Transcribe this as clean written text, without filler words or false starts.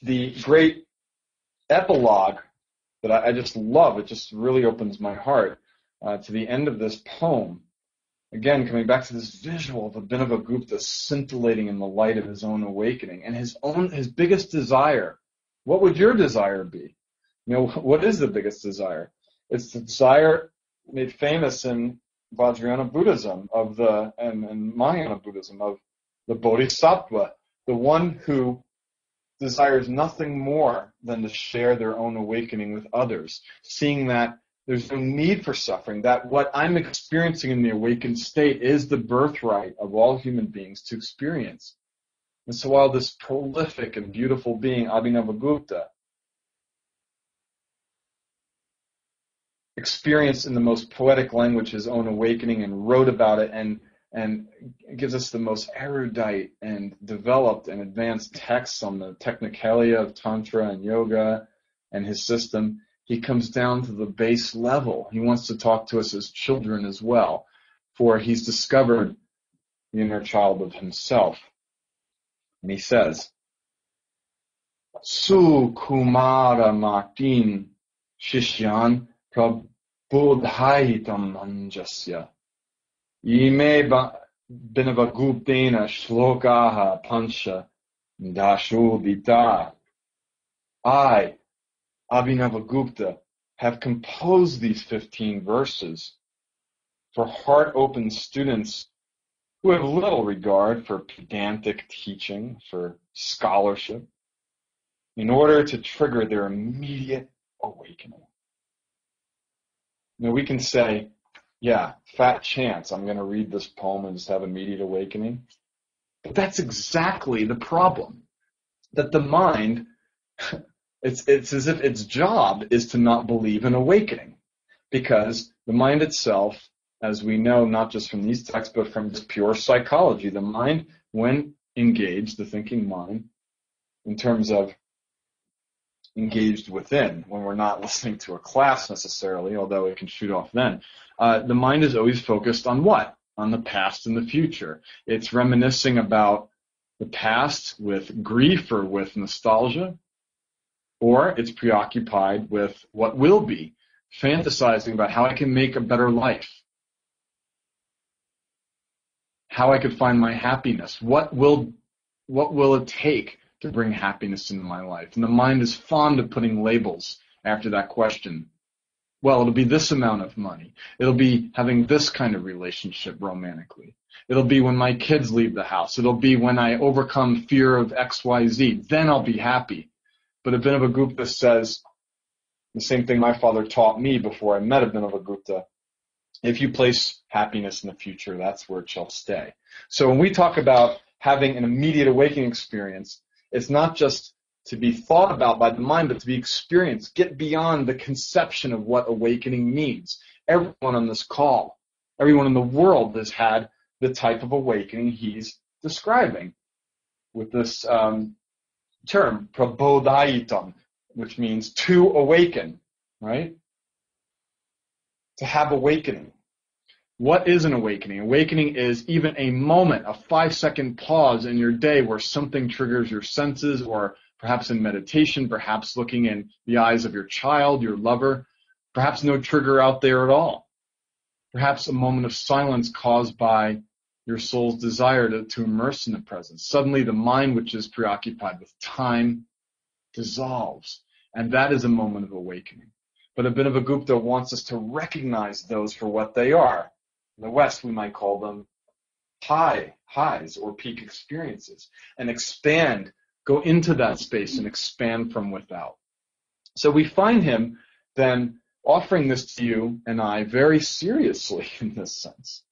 the great epilogue that I just love, it just really opens my heart to the end of this poem. Again, coming back to this visual of Abhinava Gupta scintillating in the light of his own awakening and his biggest desire. What would your desire be? You know, what is the biggest desire? It's the desire made famous in Vajrayana Buddhism and Mahayana Buddhism of the Bodhisattva, the one who desires nothing more than to share their own awakening with others, seeing that there's no need for suffering, that what I'm experiencing in the awakened state is the birthright of all human beings to experience. And so while this prolific and beautiful being, Abhinava Gupta, experienced in the most poetic language his own awakening and wrote about it and gives us the most erudite and developed and advanced texts on the technicalia of Tantra and Yoga and his system, he comes down to the base level. He wants to talk to us as children as well, for he's discovered the inner child of himself. And he says, Su Kumara Martin Shishyan Prabodhaitam Manjasya Ime Abhinava Guptena Shlokaha Pancha Dashodita. I, Abhinava Gupta, have composed these 15 verses for heart-open students who have little regard for pedantic teaching, for scholarship, in order to trigger their immediate awakening. Now we can say, yeah, fat chance I'm going to read this poem and just have immediate awakening. But that's exactly the problem. That the mind, it's as if its job is to not believe in awakening. Because the mind itself, as we know, not just from these texts, but from just pure psychology, the mind, when engaged, the thinking mind, in terms of engaged within, when we're not listening to a class necessarily, although it can shoot off then, the mind is always focused on what? On the past and the future. It's reminiscing about the past with grief or with nostalgia, or it's preoccupied with what will be, fantasizing about how I can make a better life, how I could find my happiness, what will it take to bring happiness into my life. And the mind is fond of putting labels after that question. Well, it'll be this amount of money. It'll be having this kind of relationship romantically. It'll be when my kids leave the house. It'll be when I overcome fear of XYZ. Then I'll be happy. But Abhinava Gupta says the same thing my father taught me before I met Abhinava Gupta. If you place happiness in the future, that's where it shall stay. So when we talk about having an immediate awakening experience, it's not just to be thought about by the mind, but to be experienced. Get beyond the conception of what awakening means. Everyone on this call, everyone in the world has had the type of awakening he's describing with this term, prabodhayitam, which means to awaken, right? To have awakening. What is an awakening? Awakening is even a moment, a 5-second pause in your day where something triggers your senses, or perhaps in meditation, perhaps looking in the eyes of your child, your lover, perhaps no trigger out there at all. Perhaps a moment of silence caused by your soul's desire to immerse in the present. Suddenly the mind, which is preoccupied with time, dissolves. And that is a moment of awakening. But Abhinava Gupta wants us to recognize those for what they are. In the West, we might call them highs or peak experiences, and expand, go into that space and expand from without. So we find him then offering this to you and I very seriously in this sense.